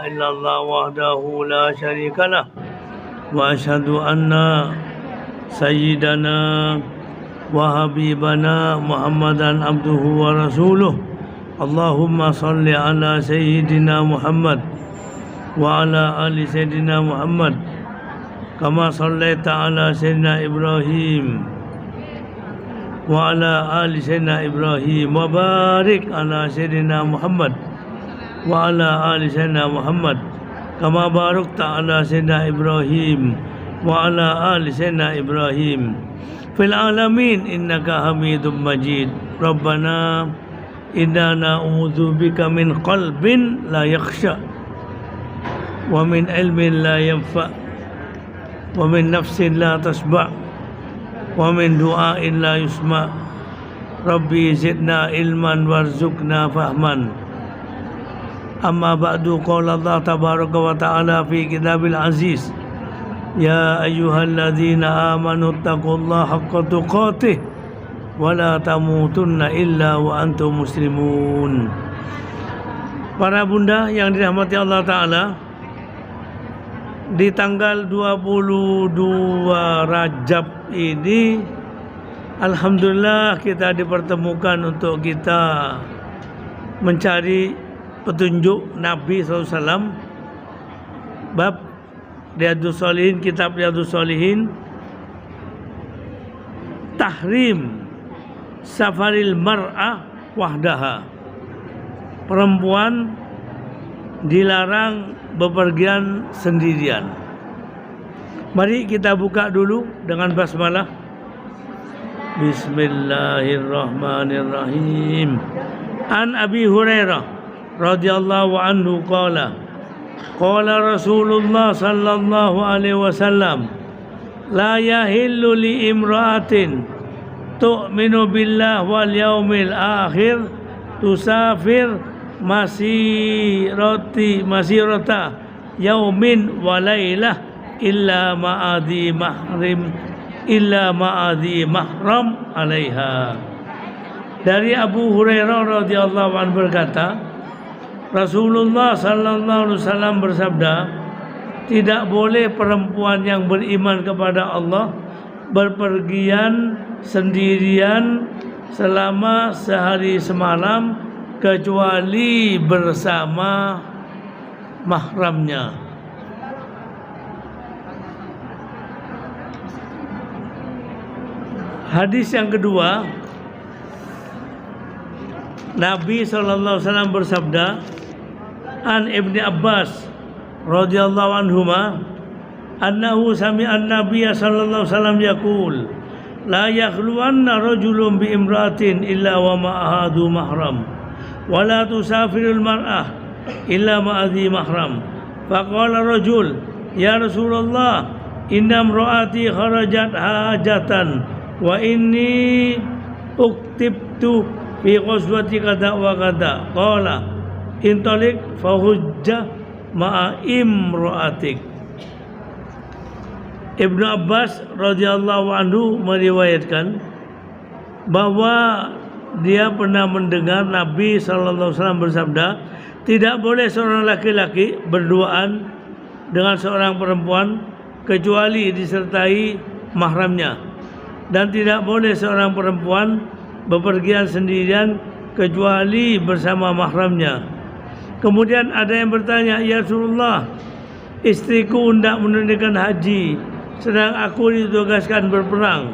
إلا الله وحده لا شريك له وأشهد أن سيدنا وحبيبنا محمدا عبده ورسوله اللهم صل على سيدنا محمد وعلى آل سيدنا محمد كما صليت على سيدنا إبراهيم وعلى آل سيدنا إبراهيم وبارك على سيدنا محمد وعلى آل سيدنا محمد كما باركت على سيدنا إبراهيم وعلى آل سيدنا إبراهيم في العالمين إنك حميد مجيد ربنا إنا نعوذ بك من قلب لا يخشع ومن علم لا ينفع ومن نفس لا تشبع ومن دعاء لا يسمع ربي زدنا علما وارزقنا فهما أما بعد قال الله تبارك وتعالى في كتاب العزيز يا أيها الذين آمنوا اتقوا الله حق تقاته ولا تموتن إلا وأنتم مسلمون. Para bunda yang dirahmati Allah Ta'ala, di tanggal 22 Rajab ini alhamdulillah kita dipertemukan untuk kita mencari petunjuk Nabi SAW. Bab Riyadhus Shalihin, kitab Riyadhus Shalihin, tahrim safaril mar'ah wahdaha, perempuan dilarang bepergian sendirian. Mari kita buka dulu dengan basmalah. Bismillahirrahmanirrahim. An Abi Hurairah radhiyallahu anhu qala qala Rasulullah sallallahu alaihi wasallam la yahillu li imra'atin tu'minu billah wal yaumil akhir tusafir masirata yaumin wa lailah illa ma'adhi mahram alaiha. Dari Abu Hurairah radhiyallahu anhu berkata, Rasulullah sallallahu alaihi wasallam bersabda, tidak boleh perempuan yang beriman kepada Allah berpergian sendirian selama sehari semalam kecuali bersama mahramnya. Hadis yang kedua, Nabi SAW bersabda, An Ibni Abbas radhiyallahu anhuma annahu sami'an Nabiy sallallahu alaihi wasallam yaqul la yakhluwanna rajulun bi imra'atin illa wa ma'ahadu mahram wa la tusafirul mar'ah illa ma'adhi mahram. Faqala rajul ya Rasulullah inna imra'ati kharajat hajatan wa inni uktibtu fi ghazwati kada wa kada. Qala intalik fahujja ma'a imra'atik. Ibnu Abbas radhiyallahu anhu meriwayatkan bahwa dia pernah mendengar Nabi sallallahu alaihi wasallam bersabda, tidak boleh seorang laki-laki berduaan dengan seorang perempuan kecuali disertai mahramnya, dan tidak boleh seorang perempuan bepergian sendirian kecuali bersama mahramnya. Kemudian ada yang bertanya, ya Rasulullah, istriku hendak menunaikan haji sedang aku ditugaskan berperang.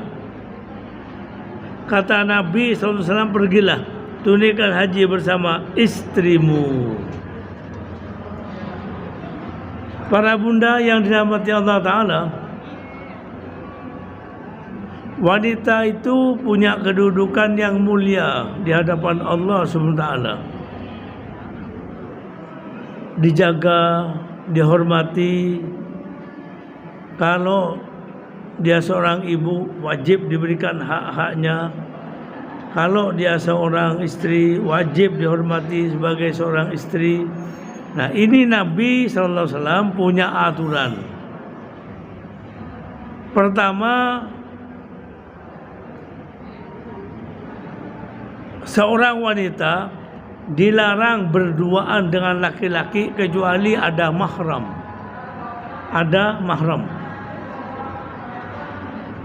Kata Nabi SAW, pergilah tunaikan haji bersama istrimu. Para bunda yang dirahmati Allah Ta'ala, wanita itu punya kedudukan yang mulia di hadapan Allah SWT. Dijaga, dihormati. Kalau dia seorang ibu, wajib diberikan hak-haknya. Kalau dia seorang istri, wajib dihormati sebagai seorang istri. Nah, ini Nabi SAW punya aturan. Pertama, seorang wanita dilarang berduaan dengan laki-laki kecuali ada mahram. Ada mahram.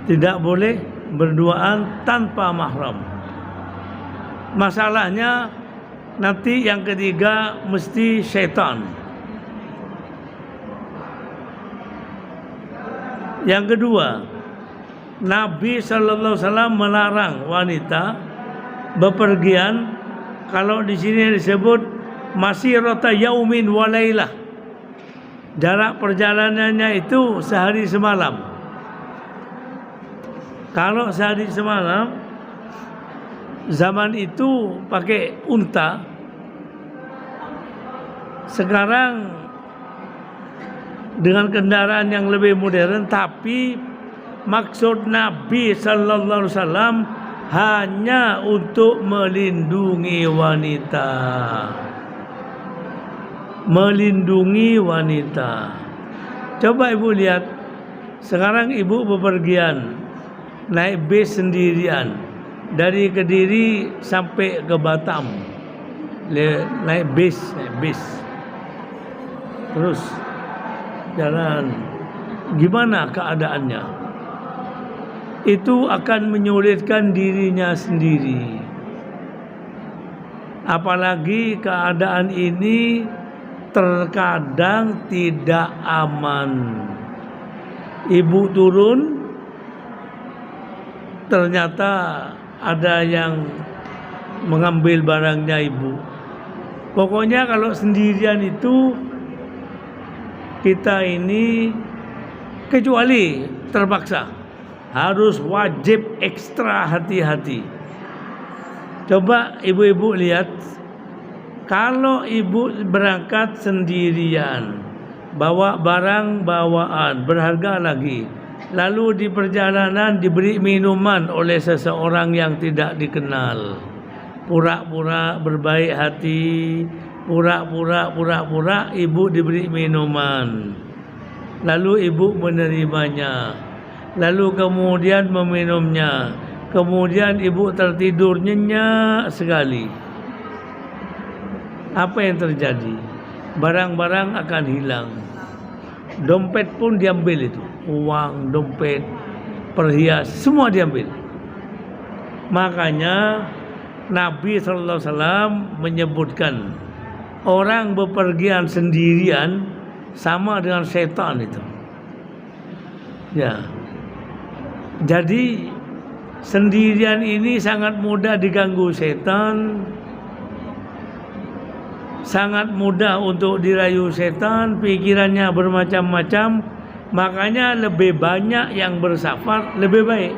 Tidak boleh berduaan tanpa mahram. Masalahnya nanti yang ketiga mesti syaitan. Yang kedua, Nabi sallallahu alaihi wasallam melarang wanita bepergian, kalau di sini disebut masirata yaumin wa lailah. Jarak perjalanannya itu sehari semalam. Kalau sehari semalam, zaman itu pakai unta. Sekarang dengan kendaraan yang lebih modern, tapi maksud Nabi sallallahu alaihi wasallam hanya untuk melindungi wanita. Melindungi wanita. Coba ibu lihat, sekarang ibu bepergian naik bis sendirian dari Kediri sampai ke Batam, naik bis, terus jalan, gimana keadaannya? Itu akan menyulitkan dirinya sendiri. Apalagi keadaan ini terkadang tidak aman. Ibu turun, ternyata ada yang mengambil barangnya ibu. Pokoknya kalau sendirian itu kita ini, kecuali terpaksa, harus wajib ekstra hati-hati. Coba ibu-ibu lihat, kalau ibu berangkat sendirian, bawa barang bawaan berharga lagi, lalu di perjalanan diberi minuman oleh seseorang yang tidak dikenal, pura-pura berbaik hati, pura-pura ibu diberi minuman, lalu ibu menerimanya, lalu kemudian meminumnya, kemudian ibu tertidur nyenyak sekali. Apa yang terjadi? Barang-barang akan hilang. Dompet pun diambil itu. Uang, dompet, perhiasan, semua diambil. Makanya Nabi sallallahu alaihi wasallam menyebutkan orang bepergian sendirian sama dengan setan itu. Ya. Jadi sendirian ini sangat mudah diganggu setan, sangat mudah untuk dirayu setan, pikirannya bermacam-macam. Makanya lebih banyak yang bersafar lebih baik.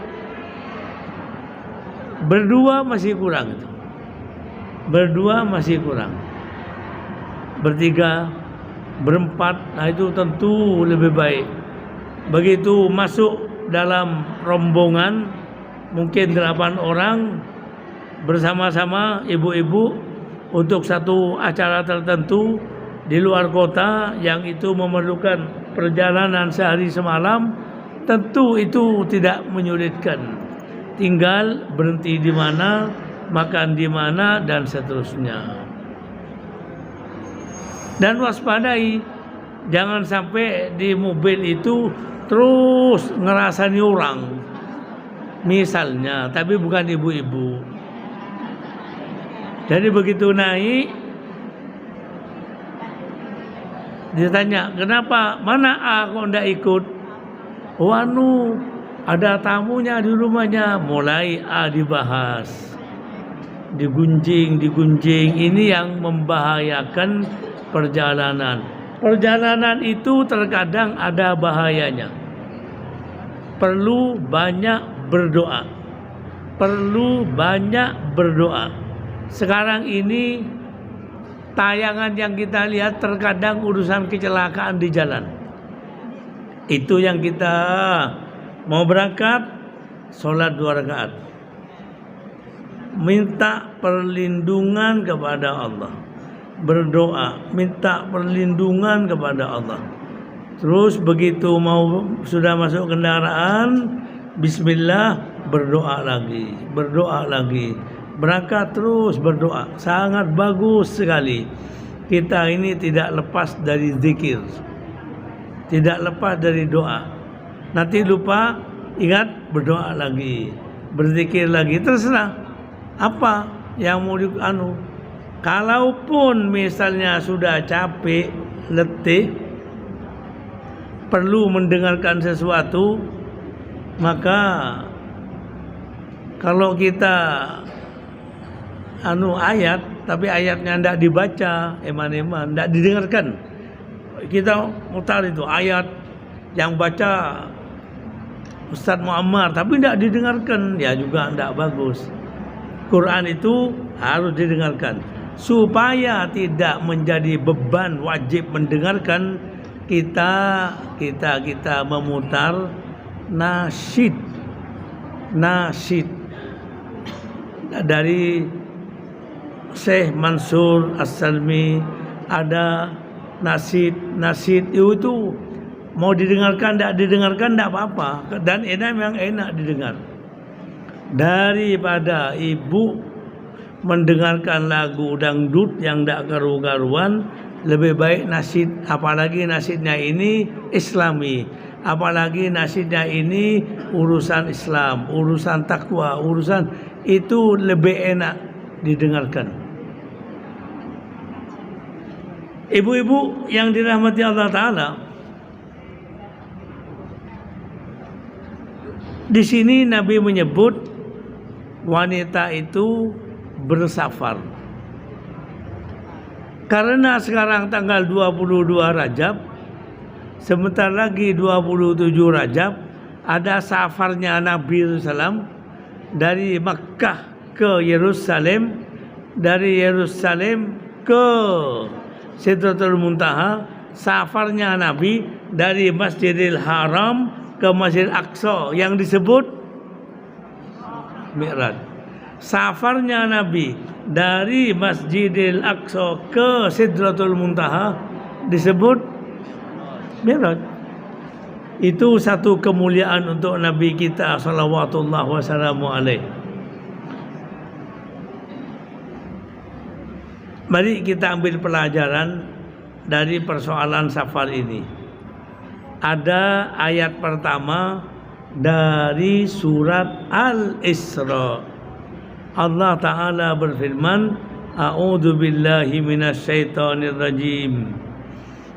Berdua masih kurang itu. Berdua masih kurang. Bertiga, berempat, nah itu tentu lebih baik. Begitu masuk dalam rombongan, mungkin 8 orang bersama-sama ibu-ibu untuk satu acara tertentu di luar kota yang itu memerlukan perjalanan sehari semalam, tentu itu tidak menyulitkan. Tinggal berhenti di mana, makan di mana, dan seterusnya. Dan waspadai, jangan sampai di mobil itu terus ngerasani orang, misalnya, tapi bukan ibu-ibu. Jadi begitu naik, ditanya, kenapa? Mana A kok ndak ikut? Oh ada tamunya di rumahnya. Mulai A dibahas, digunjing. Ini yang membahayakan perjalanan. Perjalanan itu terkadang ada bahayanya. Perlu banyak berdoa. Sekarang ini tayangan yang kita lihat terkadang urusan kecelakaan di jalan. Itu yang kita mau berangkat, sholat 2 rakaat, minta perlindungan kepada Allah, berdoa, minta perlindungan kepada Allah. Terus begitu sudah masuk kendaraan, bismillah, berdoa lagi. berangkat terus berdoa. Sangat bagus sekali. Kita ini tidak lepas dari zikir, tidak lepas dari doa. Nanti lupa, ingat berdoa lagi, berzikir lagi, terserah apa yang mau dianu. Kalaupun misalnya sudah capek, letih, perlu mendengarkan sesuatu, maka kalau kita ayat, tapi ayatnya tidak dibaca, eman-eman, tidak didengarkan, kita mutar itu ayat yang baca Ustadz Muammar, tapi tidak didengarkan, ya juga tidak bagus. Quran itu harus didengarkan. Supaya tidak menjadi beban wajib mendengarkan, kita memutar nasyid dari Syekh Mansur As-Salmi. Ada nasyid itu mau didengarkan, tidak didengarkan tidak apa-apa, dan memang enak didengar. Daripada ibu mendengarkan lagu dangdut yang tidak karu-karuan, lebih baik nasyid, apalagi nasyidnya ini Islami, apalagi nasyidnya ini urusan Islam, urusan takwa, urusan itu lebih enak didengarkan. Ibu-ibu yang dirahmati Allah Ta'ala, di sini Nabi menyebut wanita itu bersafar. Karena sekarang tanggal 22 Rajab, sebentar lagi 27 Rajab, ada safarnya Nabi SAW dari Makkah ke Yerusalem, dari Yerusalem ke Sidratul Muntaha. Safarnya Nabi dari Masjidil Haram ke Masjidil Aqsa yang disebut Mi'raj. Safarnya Nabi dari Masjidil Aqsa ke Sidratul Muntaha disebut Mi'raj. Itu satu kemuliaan untuk Nabi kita sallallahu wasallamu alaihi. Mari kita ambil pelajaran dari persoalan safar ini. Ada ayat pertama dari surat Al-Isra. Allah Ta'ala berfirman, A'udzu billahi minasyaitonir rajim.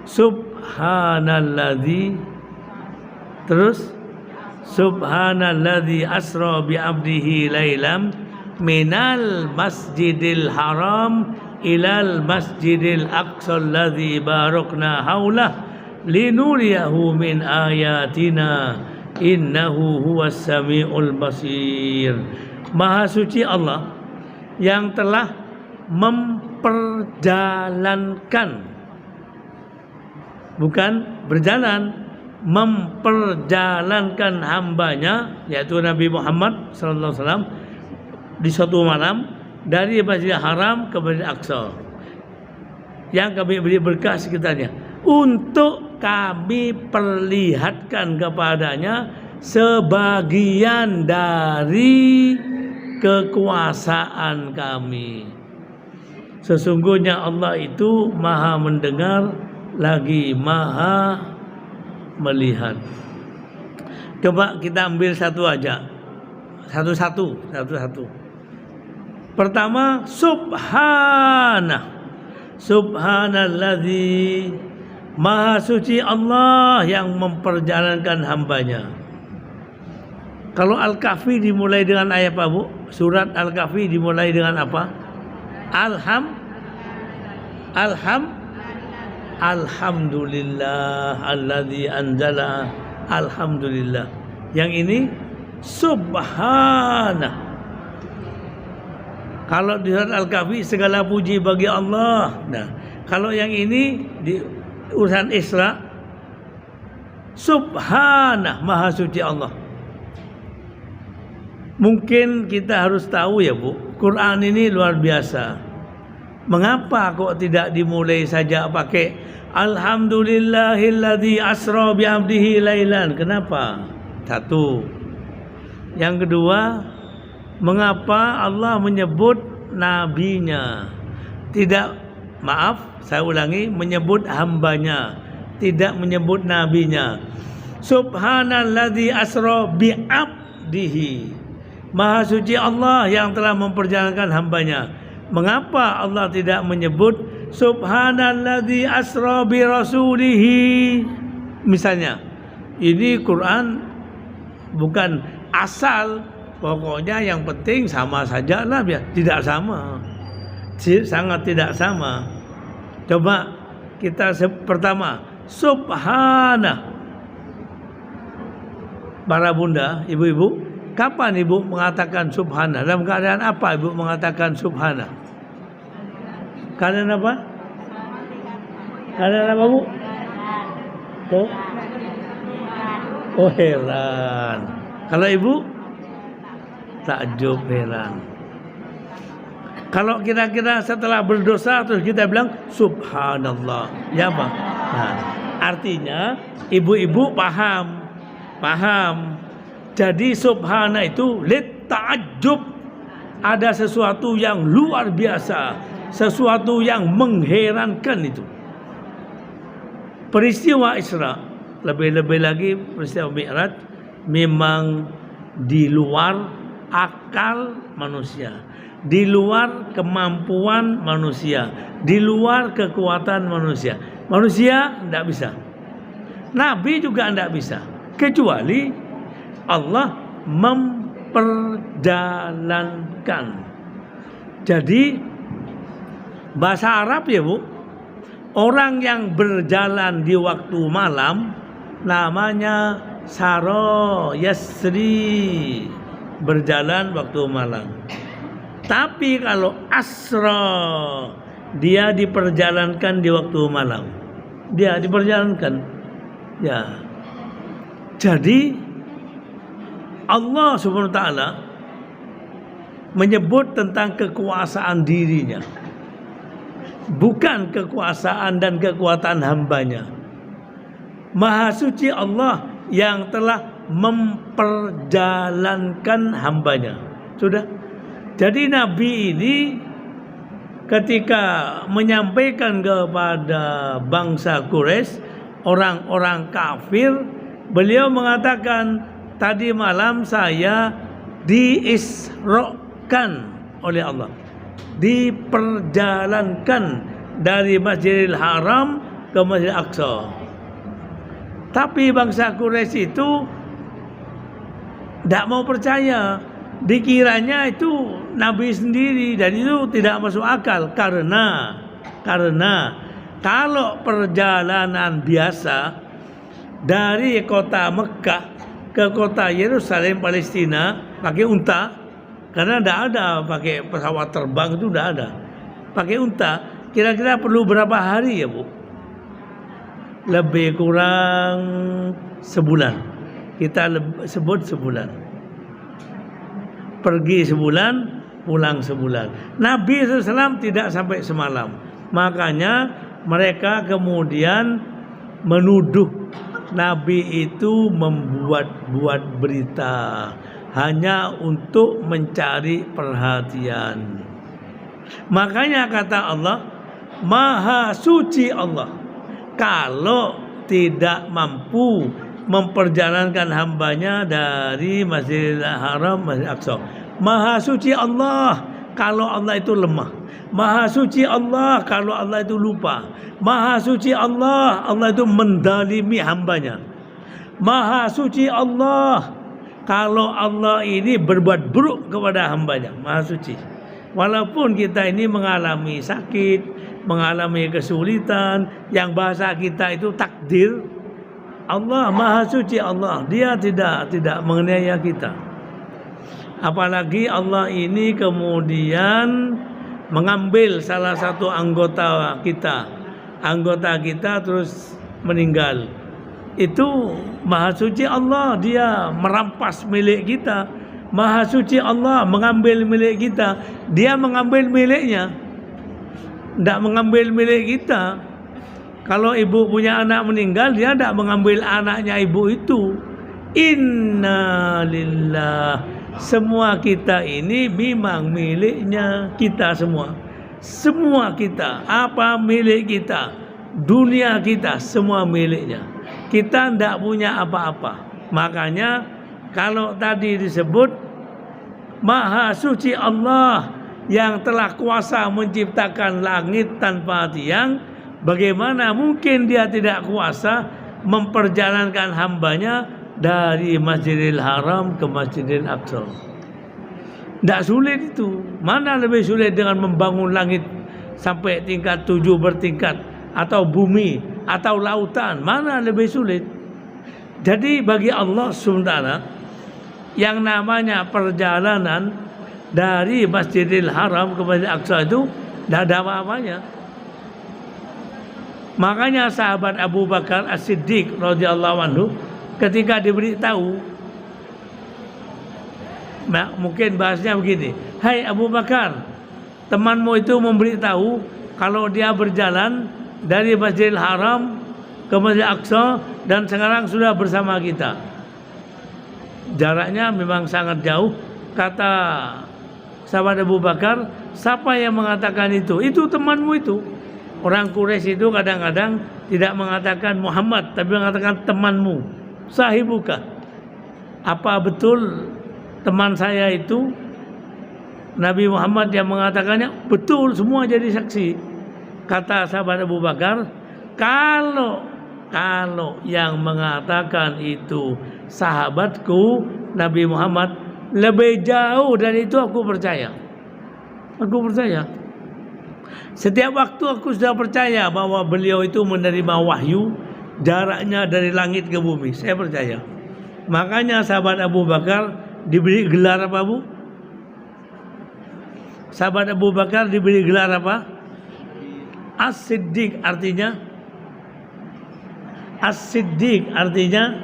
Subhanalladzi, terus Subhanalladzi asra bi 'abdihi lailam minal masjidil haram ilal masjidil aqsa alladzi barakna haulah linuriyahu min ayatina innahu huwas samiul basir. Maha suci Allah yang telah memperjalankan, bukan berjalan, memperjalankan hambanya, yaitu Nabi Muhammad SAW, di suatu malam dari Masjidil Haram ke Masjidil Aqsa, yang kami beri berkah sekitarnya, untuk kami perlihatkan kepadanya sebagian dari kekuasaan kami. Sesungguhnya Allah itu maha mendengar lagi maha melihat. Coba kita ambil satu aja, satu-satu. Pertama, Subhanalladzi, maha suci Allah yang memperjalankan hambanya. Kalau Al-Kahfi dimulai dengan ayat apa, Bu? Surat Al-Kahfi dimulai dengan apa? Alhamdulillah alladzi anzala. Alhamdulillah. Yang ini Subhanah. Kalau di surat Al-Kahfi segala puji bagi Allah. Nah, kalau yang ini di urusan Isra, Subhanah, maha suci Allah. Mungkin kita harus tahu ya, Bu, Quran ini luar biasa. Mengapa kok tidak dimulai saja pakai Alhamdulillahilladzi asra bi 'abdihi lailan? Kenapa? Satu. Yang kedua, Mengapa Allah menyebut nabinya? Tidak, maaf, saya ulangi, menyebut hambanya, tidak menyebut nabinya. Subhanalladzi asra bi'abdihi. Maha suci Allah yang telah memperjalankan hambanya. Mengapa Allah tidak menyebut Subhanalladzi asra bi rasulihi? Misalnya, ini Quran bukan asal, pokoknya yang penting sama saja lah, tidak sama, sangat tidak sama. Coba kita pertama, subhana. Para bunda, ibu-ibu, kapan ibu mengatakan subhana? Dalam keadaan apa ibu mengatakan subhana? Keadaan apa? Keadaan apa, Bu? Oh, oh, heran. Kalau ibu? Takjub, heran. Kalau kira-kira setelah berdosa terus kita bilang subhanallah, ya apa? Nah, artinya ibu-ibu paham. Jadi subhana itu lit ta'ajjub, ada sesuatu yang luar biasa, sesuatu yang mengherankan itu. Peristiwa Isra, lebih-lebih lagi peristiwa Mi'raj, memang di luar akal manusia, di luar kemampuan manusia, di luar kekuatan manusia. Manusia tidak bisa, Nabi juga tidak bisa, kecuali Allah memperjalankan. Jadi bahasa Arab ya, Bu, orang yang berjalan di waktu malam namanya saro yasri, berjalan waktu malam. Tapi kalau asra, dia diperjalankan di waktu malam, dia diperjalankan, ya. Jadi Allah Subhanahu wa taala menyebut tentang kekuasaan dirinya, bukan kekuasaan dan kekuatan hambanya. Maha suci Allah yang telah memperjalankan hambanya. Sudah. Jadi Nabi ini ketika menyampaikan kepada bangsa Quraisy, orang-orang kafir, beliau mengatakan, tadi malam saya diisrokan oleh Allah, diperjalankan dari Masjidil Haram ke Masjidil Aqsa. Tapi bangsa Quraisy itu tidak mau percaya, dikiranya itu Nabi sendiri, dan itu tidak masuk akal karena kalau perjalanan biasa dari kota Mekah ke kota Yerusalem Palestina pakai unta, karena tidak ada pakai pesawat terbang, itu tidak ada, pakai unta, kira-kira perlu berapa hari ya, Bu? Lebih kurang sebulan, kita sebut sebulan, pergi sebulan, pulang sebulan. Nabi SAW tidak sampai semalam, makanya mereka kemudian menuduh Nabi itu membuat-buat berita hanya untuk mencari perhatian. Makanya kata Allah, Maha suci Allah, kalau tidak mampu memperjalankan hambanya dari Masjidil Haram, Masjidil Aqsa. Maha suci Allah kalau Allah itu lemah. Maha suci Allah kalau Allah itu lupa. Maha suci Allah, Allah itu mendalimi hambanya. Maha suci Allah kalau Allah ini berbuat buruk kepada hambanya. Maha suci. Walaupun kita ini mengalami sakit, mengalami kesulitan, yang bahasa kita itu takdir, Allah Maha suci Allah, Dia tidak menganiaya kita. Apalagi Allah ini kemudian mengambil salah satu anggota kita terus meninggal. Itu Maha suci Allah, Dia merampas milik kita. Maha suci Allah mengambil milik kita, Dia mengambil miliknya, tidak mengambil milik kita. Kalau ibu punya anak meninggal, Dia tidak mengambil anaknya ibu itu. Inna lillah Semua kita ini memang miliknya kita semua. Semua kita, apa milik kita, dunia kita, semua miliknya. Kita tidak punya apa-apa. Makanya kalau tadi disebut Maha Suci Allah yang telah kuasa menciptakan langit tanpa tiang, bagaimana mungkin dia tidak kuasa memperjalankan hambanya dari Masjidil Haram ke Masjidil Aqsa? Tidak sulit itu. Mana lebih sulit dengan membangun langit sampai tingkat 7 bertingkat, atau bumi, atau lautan? Mana lebih sulit? Jadi bagi Allah SWT, yang namanya perjalanan dari Masjidil Haram ke Masjidil Aqsa itu tidak ada apa-apanya. Makanya sahabat Abu Bakar As-Siddiq radhiyallahu anhu ketika diberitahu, mungkin bahasnya begini, "Hai Abu Bakar, temanmu itu memberitahu kalau dia berjalan dari Masjidil Haram ke Masjidil Aqsa dan sekarang sudah bersama kita." Jaraknya memang sangat jauh. Kata sahabat Abu Bakar, "Siapa yang mengatakan itu?" "Itu temanmu itu." Orang Quraisy itu kadang-kadang tidak mengatakan Muhammad, tapi mengatakan temanmu, sahibuka. Apa betul teman saya itu Nabi Muhammad yang mengatakannya? Betul, semua jadi saksi. Kata sahabat Abu Bakar, kalau yang mengatakan itu sahabatku Nabi Muhammad, lebih jauh dari itu aku percaya. Aku percaya. Setiap waktu aku sudah percaya bahwa beliau itu menerima wahyu jaraknya dari langit ke bumi. Saya percaya. Makanya sahabat Abu Bakar diberi gelar apa, Bu? Sahabat Abu Bakar diberi gelar apa? As-Siddiq, artinya As-Siddiq artinya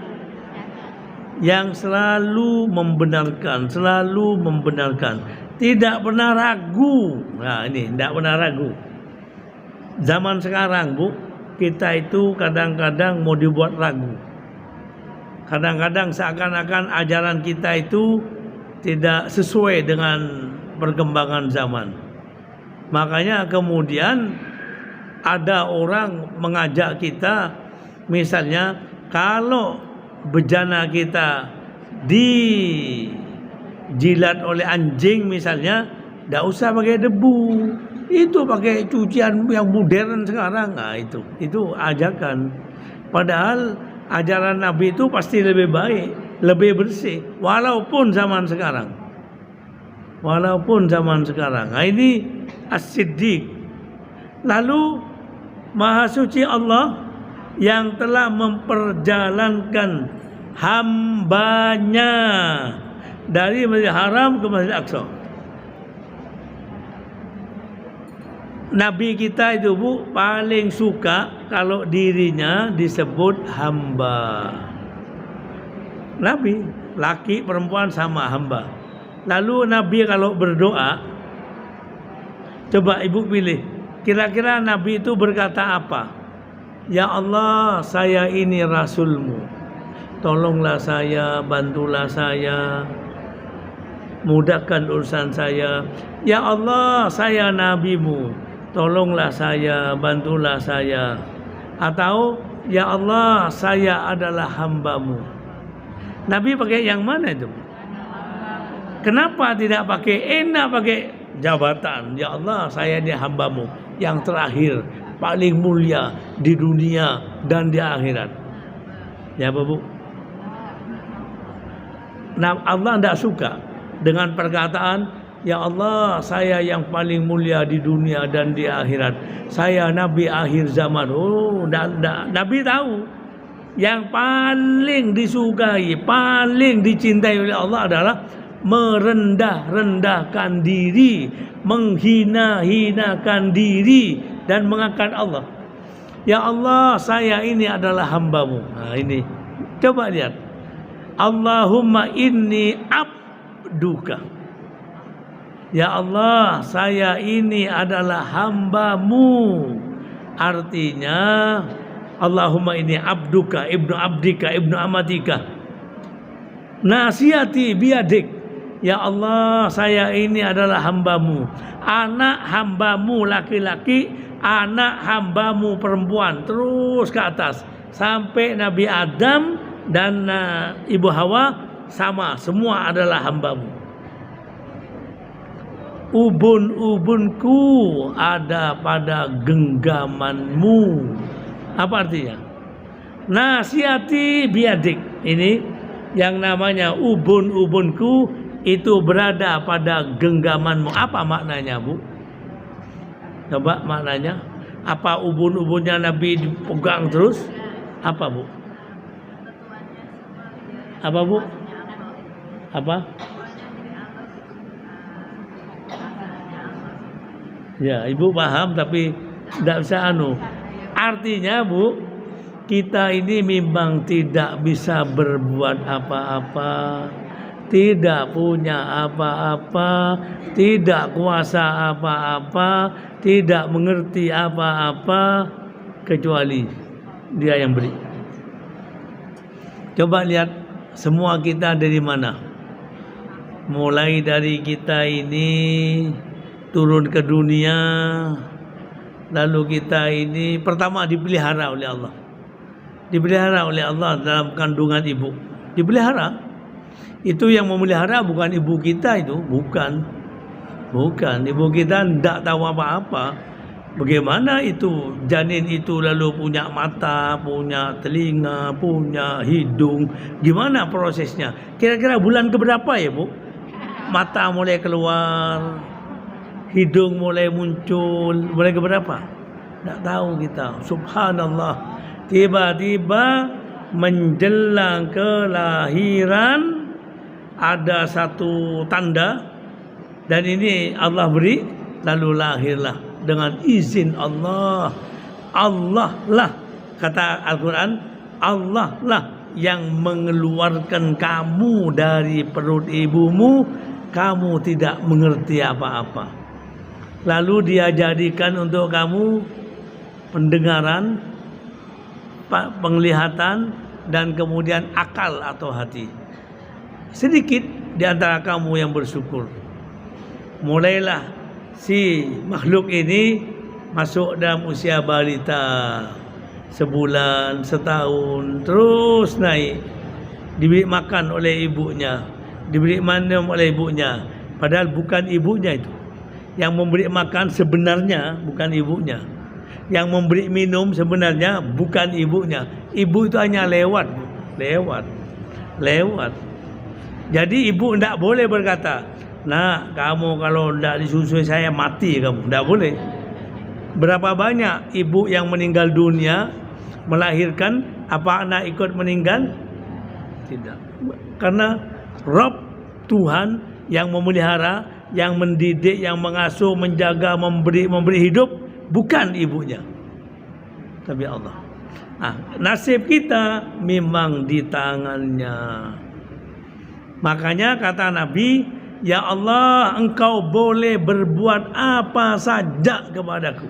yang selalu membenarkan, selalu membenarkan, tidak pernah ragu. Nah ini, tidak pernah ragu. Zaman sekarang, Bu, kita itu kadang-kadang mau dibuat ragu. Kadang-kadang seakan-akan ajaran kita itu tidak sesuai dengan perkembangan zaman. Makanya kemudian ada orang mengajak kita, misalnya kalau bejana kita dijilat oleh anjing misalnya, tidak usah pakai debu, itu pakai cucian yang modern sekarang. Nah itu ajakan. Padahal ajaran Nabi itu pasti lebih baik, lebih bersih, walaupun zaman sekarang. Walaupun zaman sekarang. Nah ini As-Siddiq. Lalu Maha Suci Allah yang telah memperjalankan hambanya dari Masjidil Haram ke Masjidil Aqsa. Nabi kita itu, Bu, paling suka kalau dirinya disebut hamba. Nabi, laki perempuan sama hamba. Lalu Nabi kalau berdoa, coba Ibu pilih, kira-kira Nabi itu berkata apa? Ya Allah, saya ini Rasulmu, tolonglah saya, bantulah saya, mudahkan urusan saya. Ya Allah, saya Nabimu, tolonglah saya, bantulah saya. Atau ya Allah, saya adalah hambamu. Nabi pakai yang mana itu? Kenapa tidak pakai enak, pakai jabatan? Ya Allah, saya ini hambamu yang terakhir, paling mulia di dunia dan di akhirat. Ya Bu? Nah, Allah tidak suka dengan perkataan ya Allah, saya yang paling mulia di dunia dan di akhirat, saya Nabi akhir zaman. Oh, Nabi tahu yang paling disukai, paling dicintai oleh Allah adalah merendah-rendahkan diri, menghina-hinakan diri, dan mengangkat Allah. Ya Allah, saya ini adalah hambamu. Nah ini, coba lihat. Allahumma inni abduka. Ya Allah, saya ini adalah hambamu. Artinya Allahumma inni abduka, ibnu abdika, ibnu amatika, nasihati biadik. ya Allah, saya ini adalah hamba-Mu. Anak hamba-Mu laki-laki, anak hamba-Mu perempuan. Terus ke atas sampai Nabi Adam dan Ibu Hawa sama, semua adalah hamba-Mu. Ubun-ubunku ada pada genggaman-Mu. Apa artinya? Nasihati biadik. Ini yang namanya ubun-ubunku itu berada pada genggaman-Mu. Apa maknanya, Bu? Coba maknanya. Apa ubun-ubunnya Nabi dipegang terus? Apa, Bu? Apa, Bu? Apa? Ya, Ibu paham tapi tidak bisa Artinya, Bu, kita ini memang tidak bisa berbuat apa-apa, tidak punya apa-apa, tidak kuasa apa-apa, tidak mengerti apa-apa kecuali Dia yang beri. Coba lihat semua kita dari mana? Mulai dari kita ini turun ke dunia, lalu kita ini pertama dipelihara oleh Allah. Dipelihara oleh Allah dalam kandungan ibu. Dipelihara. Itu yang memelihara bukan ibu kita itu, bukan. Bukan, ibu kita tidak tahu apa-apa. Bagaimana itu janin itu lalu punya mata, punya telinga, punya hidung. Gimana prosesnya? Kira-kira bulan keberapa ya, Bu? Mata mulai keluar, hidung mulai muncul, mulai keberapa? Tak tahu kita. Subhanallah. Tiba-tiba menjelang kelahiran ada satu tanda dan ini Allah beri, lalu lahirlah dengan izin Allah. Allah lah, kata Al-Quran, Allah lah yang mengeluarkan kamu dari perut ibumu. Kamu tidak mengerti apa-apa. Lalu Dia jadikan untuk kamu pendengaran, penglihatan, dan kemudian akal atau hati. Sedikit di antara kamu yang bersyukur. Mulailah si makhluk ini masuk dalam usia balita, sebulan, setahun, terus naik. Diberi makan oleh ibunya, diberi minum oleh ibunya. Padahal bukan ibunya itu. Yang memberi makan sebenarnya bukan ibunya. Yang memberi minum sebenarnya bukan ibunya. Ibu itu hanya lewat. Jadi ibu tidak boleh berkata, "Nah, kamu kalau tidak disusui saya mati kamu." Tidak boleh. Berapa banyak ibu yang meninggal dunia melahirkan, apa anak ikut meninggal? Tidak. Karena Rabb Tuhan yang memelihara, yang mendidik, yang mengasuh, menjaga, memberi hidup bukan ibunya, tapi Allah. Nah, nasib kita memang di tangannya. Makanya kata Nabi, "Ya Allah, Engkau boleh berbuat apa saja kepadaku.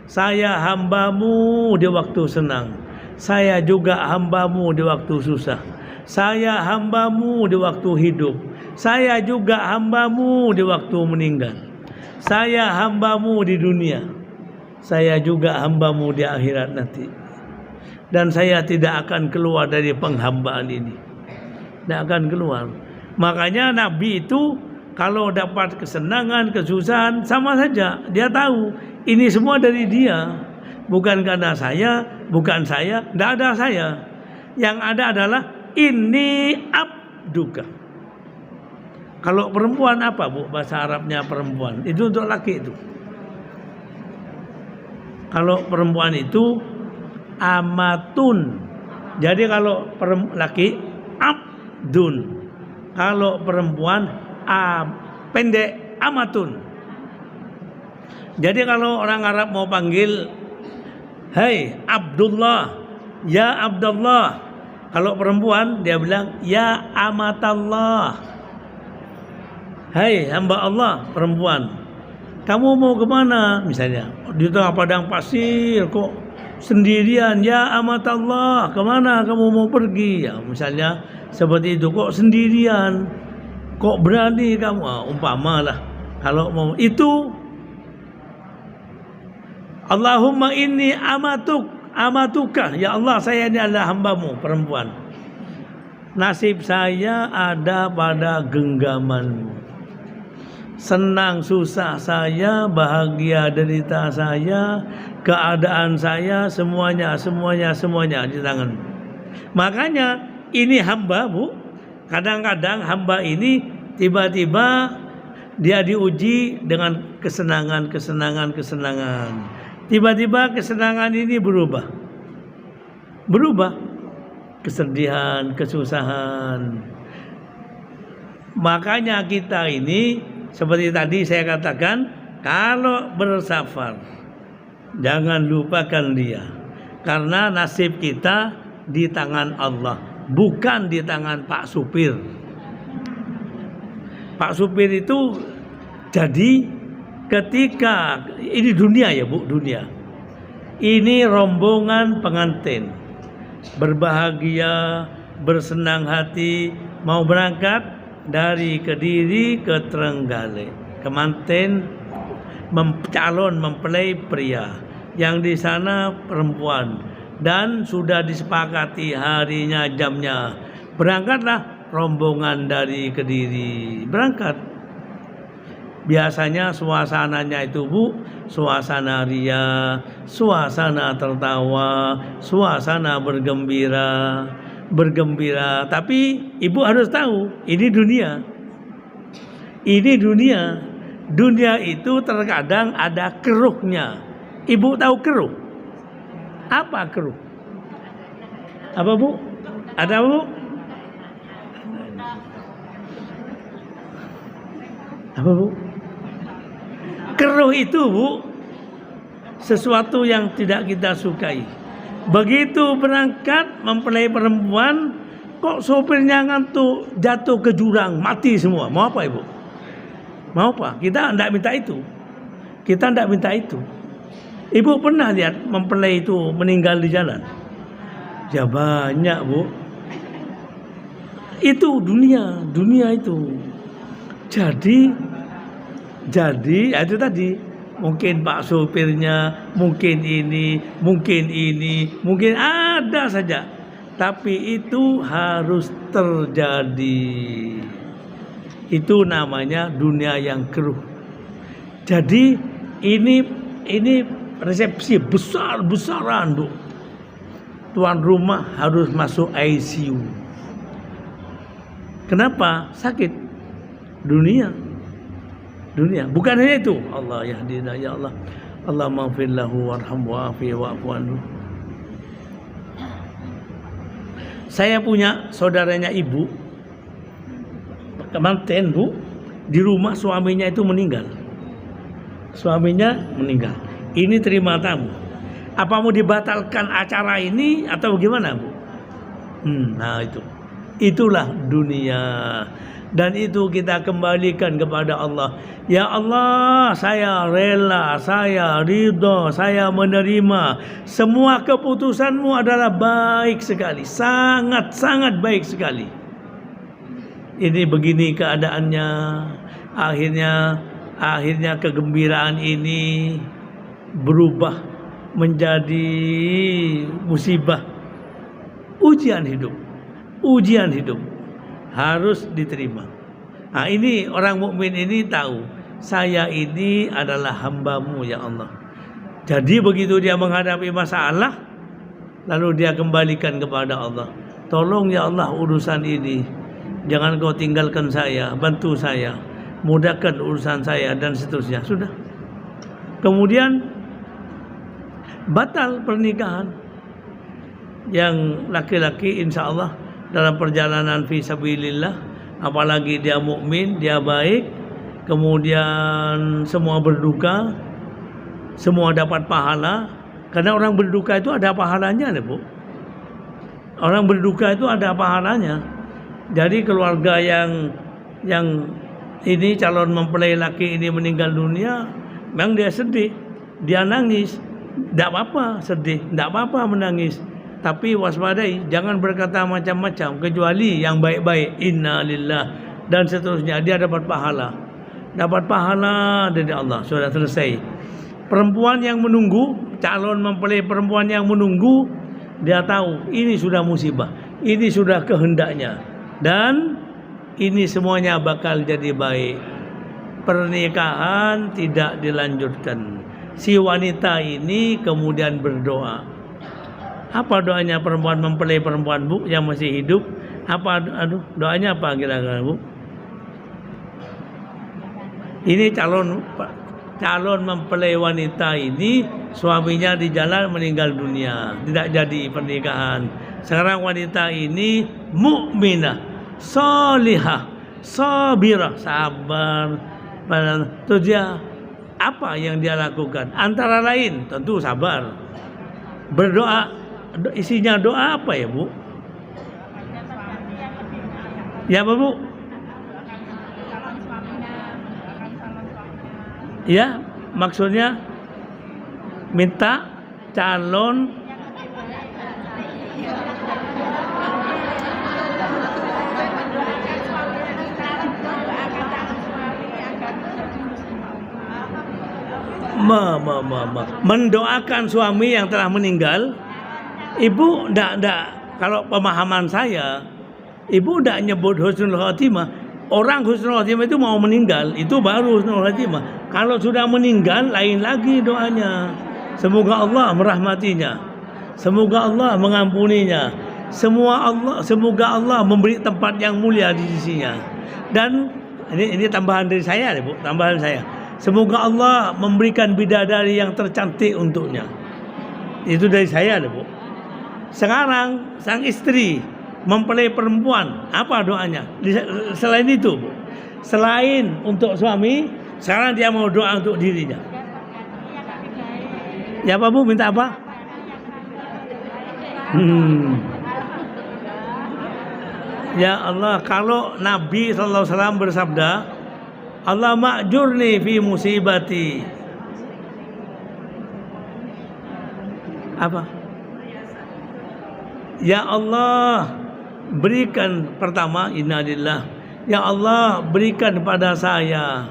Saya hamba-Mu di waktu senang. Saya juga hamba-Mu di waktu susah. Saya hamba-Mu di waktu hidup. Saya juga hamba-Mu di waktu meninggal. Saya hamba-Mu di dunia. Saya juga hamba-Mu di akhirat nanti. Dan saya tidak akan keluar dari penghambaan ini." Tidak akan keluar. Makanya Nabi itu kalau dapat kesenangan, kesusahan, sama saja. Dia tahu ini semua dari Dia. Bukan karena saya, bukan saya, tidak ada saya. Yang ada adalah ini abduka. Kalau perempuan apa, Bu? Bahasa Arabnya perempuan. Itu untuk laki itu. Kalau perempuan itu amatun. Jadi kalau laki abdun. Kalau perempuan pendek amatun. Jadi kalau orang Arab mau panggil, "Hai Abdullah, ya Abdullah." Kalau perempuan dia bilang, "Ya amatallah." "Hai hamba Allah," perempuan. "Kamu mau kemana?" Misalnya di tengah padang pasir kok sendirian, "Ya amatallah, kemana kamu mau pergi?" Ya, misalnya seperti itu, kok sendirian. Kok berani kamu? Umpamalah kalau mau itu, Allahumma inni amatuka, ya Allah saya ini adalah hambamu perempuan. Nasib saya ada pada genggamanmu. Senang susah saya, bahagia derita saya, keadaan saya, semuanya di tanganmu. Makanya ini hamba, Bu. Kadang-kadang hamba ini tiba-tiba dia diuji dengan kesenangan. Tiba-tiba kesenangan ini berubah. Kesedihan, kesusahan. Makanya kita ini seperti tadi saya katakan, kalau bersafar jangan lupakan dia. Karena nasib kita di tangan Allah, bukan di tangan Pak Supir. Pak Supir itu jadi ketika ini dunia ya Bu, dunia. Ini rombongan pengantin berbahagia, bersenang hati mau berangkat dari Kediri ke Trenggalek. Kemanten calon mempelai pria, yang di sana perempuan, dan sudah disepakati harinya, jamnya. Berangkatlah rombongan dari Kediri, berangkat. Biasanya suasananya itu Bu, suasana ria, suasana tertawa, suasana bergembira. Tapi Ibu harus tahu, ini dunia. Dunia itu terkadang ada keruhnya. Ibu tahu keruh? Apa keruh? Apa Bu? Ada Bu? Apa Bu? Keruh itu Bu, sesuatu yang tidak kita sukai. Begitu berangkat mempelai perempuan, kok sopirnya ngantuk, jatuh ke jurang, mati semua. Mau apa Ibu? Mau apa? Kita tidak minta itu. Ibu pernah lihat mempelai itu meninggal di jalan? Ya banyak Bu. Itu dunia itu. Jadi itu tadi, mungkin Pak sopirnya, mungkin ada saja, tapi itu harus terjadi. Itu namanya dunia yang keruh. Jadi ini resepsi besar-besaran Bu. Tuan rumah harus masuk ICU. Kenapa? Sakit. Dunia. Bukan hanya itu. Allah yahdina ya Allah. Allah maghfir lahu warhamhu wa'afi wa'fu anhu. Saya punya saudaranya Ibu, kemanten Bu, di rumah suaminya itu meninggal. Ini terima tamu. Apa mau dibatalkan acara ini atau gimana Bu? Nah itulah dunia. Dan itu kita kembalikan kepada Allah. Ya Allah, saya rela, saya ridho, saya menerima. Semua keputusanmu adalah baik sekali, sangat baik sekali. Ini begini keadaannya. Akhirnya kegembiraan ini berubah menjadi musibah. Ujian hidup harus diterima. Nah, ini orang mukmin ini tahu, saya ini adalah hambamu ya Allah. Jadi begitu dia menghadapi masalah, lalu dia kembalikan kepada Allah. Tolong ya Allah urusan ini, jangan kau tinggalkan saya, bantu saya, mudahkan urusan saya, dan seterusnya. Sudah. Kemudian batal pernikahan. Yang laki-laki insya Allah dalam perjalanan fi sabilillah, apalagi dia mukmin, dia baik, kemudian semua berduka, semua dapat pahala. Karena orang berduka itu ada pahalanya Bu. Orang berduka itu ada pahalanya. Jadi keluarga yang ini calon mempelai laki ini meninggal dunia, memang dia sedih, dia nangis. Tidak apa-apa sedih, tidak apa-apa menangis. Tapi waspadai, jangan berkata macam-macam kecuali yang baik-baik. Inna lillahi dan seterusnya. Dia dapat pahala. Dapat pahala dari Allah. Sudah selesai. Perempuan yang menunggu, calon mempelai perempuan yang menunggu, dia tahu ini sudah musibah, ini sudah kehendaknya, dan ini semuanya bakal jadi baik. Pernikahan tidak dilanjutkan. Si wanita ini kemudian berdoa. Apa doanya perempuan mempelai perempuan, Bu, yang masih hidup? Apa doanya apa kira-kira, Bu? Ini calon mempelai wanita ini suaminya di jalan meninggal dunia, tidak jadi pernikahan. Sekarang wanita ini mukminah, salihah, sabirah, sabar. Terus dia apa yang dia lakukan? Antara lain tentu sabar. Berdoa, isinya doa apa ya, Bu? Ya, Bu? Ya, maksudnya minta calon mendoakan suami yang telah meninggal. Ibu ndak kalau pemahaman saya, ibu ndak nyebut husnul khotimah. Orang husnul khotimah itu mau meninggal, itu baru husnul khotimah. Kalau sudah meninggal, lain lagi doanya. Semoga Allah merahmatinya, semoga Allah mengampuninya, semoga Allah memberi tempat yang mulia di sisinya. Dan ini tambahan dari saya, Bu, tambahan saya. Semoga Allah memberikan bidadari yang tercantik untuknya. Itu dari saya, Bu. Sekarang sang istri mempelai perempuan, apa doanya? Selain itu, Bu. Selain untuk suami, sekarang dia mau doa untuk dirinya. Ya, apa, Bu? Minta apa? Ya Allah, kalau Nabi SAW bersabda, Allah ma'jurni fi musibati. Apa? Ya Allah, berikan pertama innalillah. Ya Allah, berikan pada saya.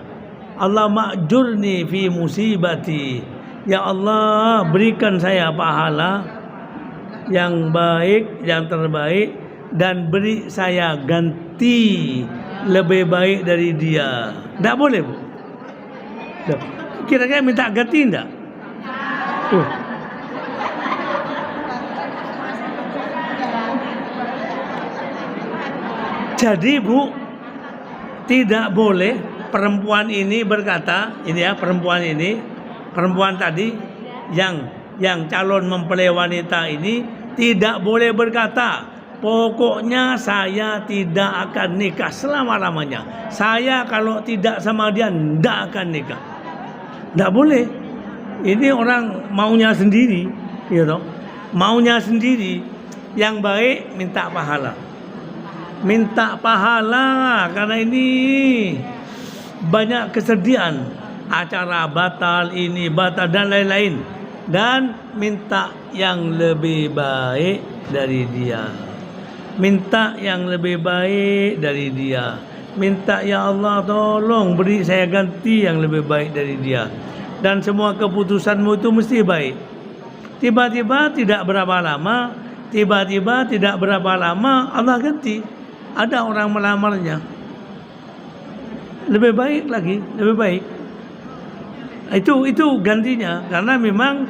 Allah ma'jurni fi musibati. Ya Allah, berikan saya pahala yang baik, yang terbaik, dan beri saya ganti lebih baik dari dia. Tak boleh, Bu? Kira-kira minta ganti enggak? Jadi, Bu, tidak boleh perempuan ini berkata, ini ya, perempuan tadi yang calon mempelai wanita ini tidak boleh berkata, pokoknya saya tidak akan nikah selama-lamanya. Saya kalau tidak sama dia tidak akan nikah. Tidak boleh. Ini orang maunya sendiri, gitu. Maunya sendiri. Yang baik minta pahala. Minta pahala karena ini banyak kesedihan, acara batal, ini batal dan lain-lain, dan minta yang lebih baik dari dia. Minta yang lebih baik dari dia. Minta, ya Allah tolong beri saya ganti yang lebih baik dari dia. Dan semua keputusanmu itu mesti baik. Tiba-tiba tidak berapa lama, Allah ganti. Ada orang melamarnya. Lebih baik lagi, lebih baik. Itu gantinya, karena memang.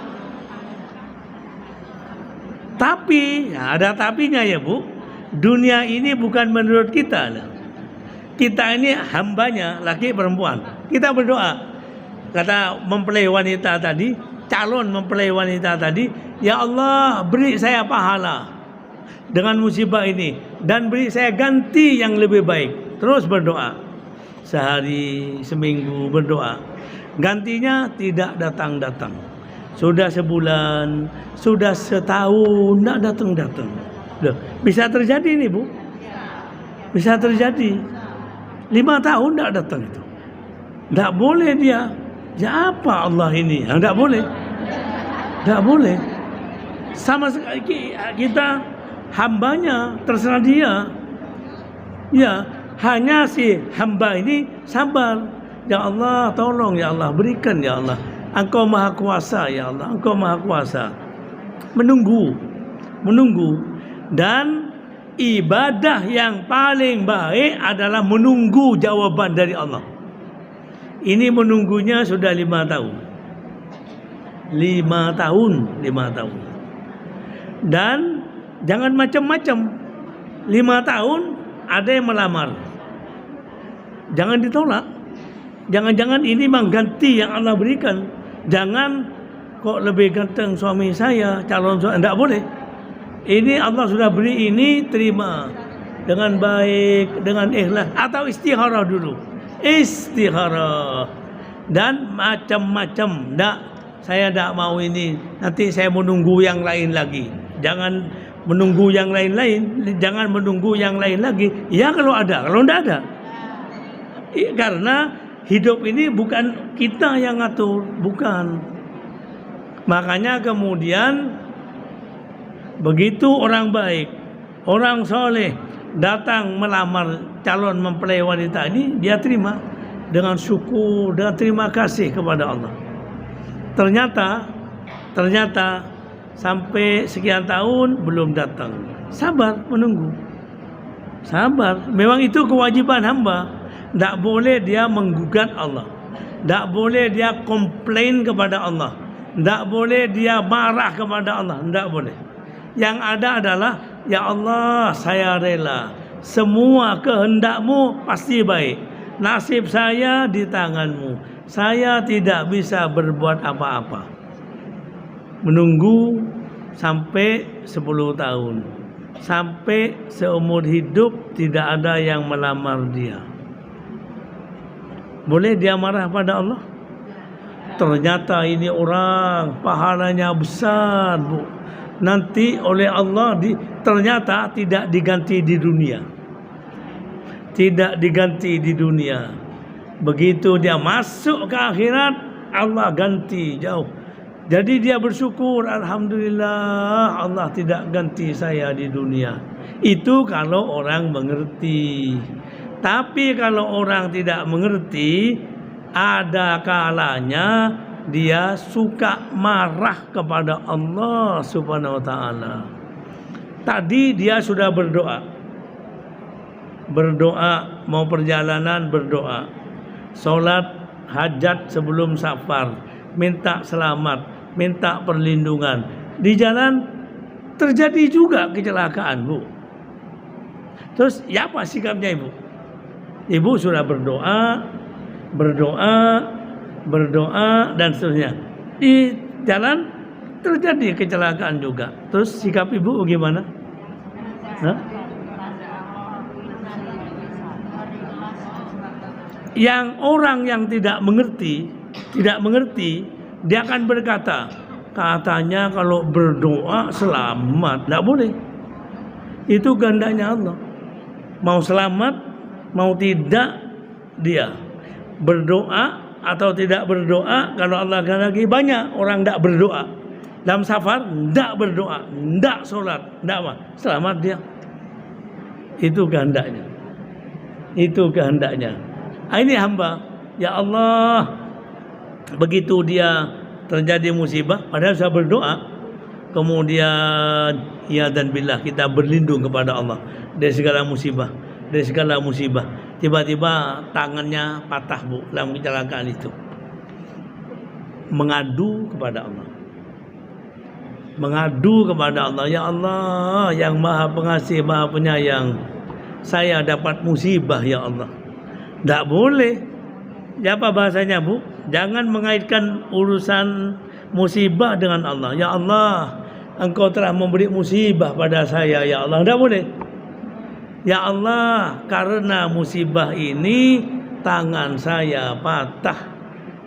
Tapi, ya ada tapinya ya, Bu. Dunia ini bukan menurut kita. Kita ini hambanya, laki perempuan. Kita berdoa. Kata mempelai wanita tadi, calon mempelai wanita tadi, ya Allah beri saya pahala dengan musibah ini, dan beri saya ganti yang lebih baik. Terus berdoa. Sehari, seminggu berdoa. Gantinya tidak datang-datang. Sudah sebulan, sudah setahun, tidak datang-datang. Bisa terjadi nih, Bu. Bisa terjadi. 5 tahun tidak datang itu. Tidak boleh dia. Ya apa Allah ini? Tidak boleh. Tidak boleh. Sama sekali kita hambanya, terserah dia. Ya, Hanya si hamba ini sabar. Ya Allah, tolong ya Allah, berikan ya Allah. Engkau Maha Kuasa ya Allah, Engkau Maha Kuasa. Menunggu. Dan ibadah yang paling baik adalah menunggu jawaban dari Allah. Ini menunggunya sudah 5 tahun. 5 tahun. Dan jangan macam-macam. 5 tahun ada yang melamar. Jangan ditolak. Jangan-jangan ini mengganti yang Allah berikan. Jangan kok lebih ganteng suami saya, calon suami. Tidak boleh. Ini Allah sudah beri, ini terima dengan baik, dengan ikhlas, atau istikharah dulu. Istikharah. Dan macam-macam. Tidak, saya tidak mau ini. Nanti saya menunggu yang lain lagi. Jangan menunggu yang lain-lain. Jangan menunggu yang lain lagi. Ya kalau ada, kalau tidak ada. Karena hidup ini bukan kita yang ngatur, bukan. Makanya kemudian begitu orang baik, orang soleh datang melamar calon mempelai wanita ini, dia terima dengan syukur dan terima kasih kepada Allah. Ternyata sampai sekian tahun belum datang. Sabar menunggu. Sabar. Memang itu kewajiban hamba. Tak boleh dia menggugat Allah. Tak boleh dia komplain kepada Allah. Tak boleh dia marah kepada Allah. Tak boleh. Yang ada adalah, ya Allah, saya rela. Semua kehendak-Mu pasti baik. Nasib saya di tangan-Mu. Saya tidak bisa berbuat apa-apa. Menunggu sampai 10 tahun. Sampai seumur hidup tidak ada yang melamar dia. Boleh dia marah pada Allah? Ternyata ini orang pahalanya besar, Bu. Nanti oleh Allah ternyata tidak diganti di dunia. Tidak diganti di dunia. Begitu dia masuk ke akhirat, Allah ganti jauh. Jadi dia bersyukur, alhamdulillah Allah tidak ganti saya di dunia. Itu kalau orang mengerti. Tapi kalau orang tidak mengerti, ada kalanya dia suka marah kepada Allah Subhanahu wa taala. Tadi dia sudah berdoa. Berdoa mau perjalanan, berdoa. Salat hajat sebelum safar, minta selamat, minta perlindungan. Di jalan terjadi juga kecelakaan, Bu. Terus ya apa sikapnya Ibu? Ibu sudah berdoa dan seterusnya. Di jalan terjadi kecelakaan juga. Terus sikap Ibu bagaimana? Hah? Yang orang yang tidak mengerti, dia akan berkata, katanya kalau berdoa selamat. Tidak boleh. Itu kehendaknya Allah. Mau selamat, mau tidak, dia berdoa atau tidak berdoa. Kalau Allah kehendaki, banyak orang tidak berdoa. Dalam safar tidak berdoa, tidak sholat, tidak apa, selamat dia. Itu kehendaknya. Ini hamba, ya Allah, begitu dia terjadi musibah, padahal saya berdoa, kemudian ya dan billah kita berlindung kepada Allah dari segala musibah. Tiba-tiba tangannya patah, Bu, dalam kecelakaan itu. Mengadu kepada Allah. Ya Allah yang Maha Pengasih, Maha Penyayang, saya dapat musibah ya Allah. Tidak boleh. Apa bahasanya, Bu? Jangan mengaitkan urusan musibah dengan Allah. Ya Allah, Engkau telah memberi musibah pada saya ya Allah. Tidak boleh. Ya Allah, karena musibah ini tangan saya patah.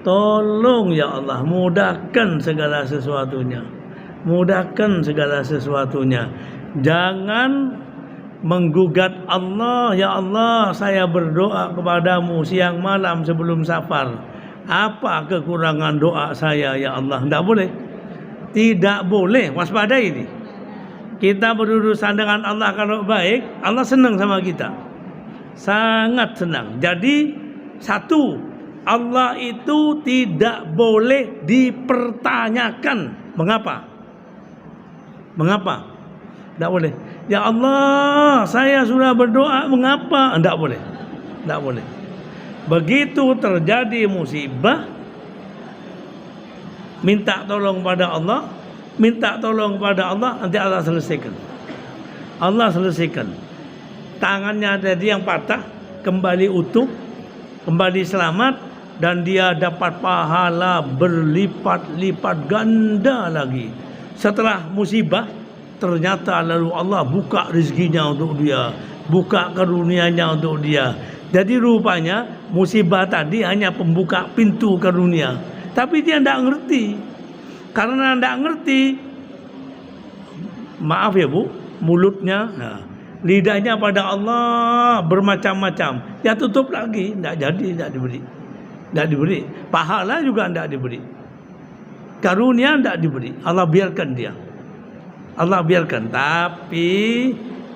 Tolong ya Allah, mudahkan segala sesuatunya. Jangan menggugat Allah. Ya Allah, saya berdoa kepadamu siang malam sebelum safar. Apa kekurangan doa saya ya Allah? Tidak boleh. Waspadai ini. Kita berurusan dengan Allah kalau baik, Allah senang sama kita. Sangat senang. Jadi satu, Allah itu tidak boleh dipertanyakan. Mengapa? Mengapa? Tidak boleh. Ya Allah, saya sudah berdoa, mengapa? Tidak boleh. Tidak boleh. Begitu terjadi musibah, minta tolong pada Allah, minta tolong pada Allah, nanti Allah selesaikan. Allah selesaikan. Tangannya tadi yang patah kembali utuh, kembali selamat, dan dia dapat pahala berlipat-lipat ganda lagi. Setelah musibah, ternyata lalu Allah buka rezekinya untuk dia, buka karunia-Nya untuk dia. Jadi rupanya musibah tadi hanya pembuka pintu karunia, tapi dia tidak ngerti. Karena tidak ngerti, maaf ya Bu, mulutnya, lidahnya pada Allah bermacam-macam, dia tutup lagi, tidak jadi, tidak diberi. Tidak diberi. Pahala juga tidak diberi. Karunia tidak diberi. Allah biarkan dia. Allah biarkan. Tapi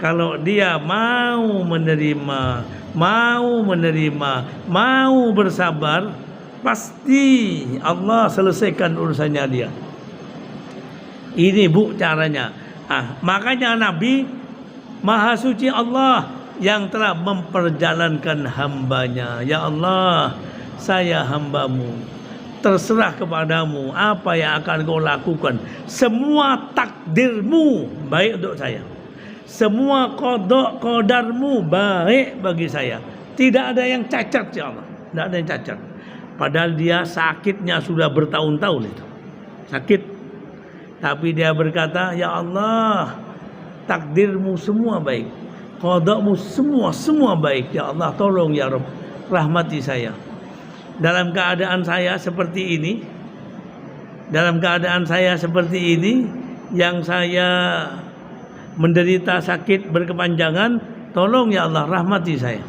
kalau dia mau menerima, mau bersabar, pasti Allah selesaikan urusannya dia. Ini Bu caranya. Makanya Nabi Maha Suci Allah yang telah memperjalankan hambanya. Ya Allah, saya hambamu, terserah kepadamu apa yang akan kau lakukan. Semua takdirmu baik untuk saya. Semua qada qadarmu baik bagi saya. Tidak ada yang cacat ya Allah. Tidak ada yang cacat. Padahal dia sakitnya sudah bertahun-tahun itu. Sakit. Tapi dia berkata, ya Allah, takdirmu semua baik. Qadamu semua baik. Ya Allah, tolong ya Rabb, rahmati saya. Dalam keadaan saya seperti ini, yang saya menderita sakit berkepanjangan, tolong ya Allah, rahmati saya.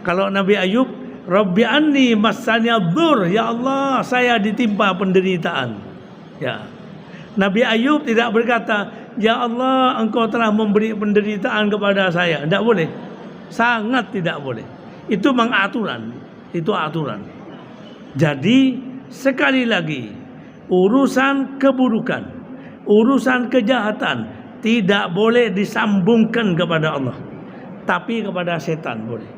Kalau Nabi Ayub, Rabbi anni massani adz-dzur, ya Allah, saya ditimpa penderitaan. Ya. Nabi Ayub tidak berkata, ya Allah, engkau telah memberi penderitaan kepada saya. Tidak boleh. Sangat tidak boleh. Itu mengaturan. Itu aturan. Jadi sekali lagi, urusan keburukan, urusan kejahatan tidak boleh disambungkan kepada Allah, tapi kepada setan boleh.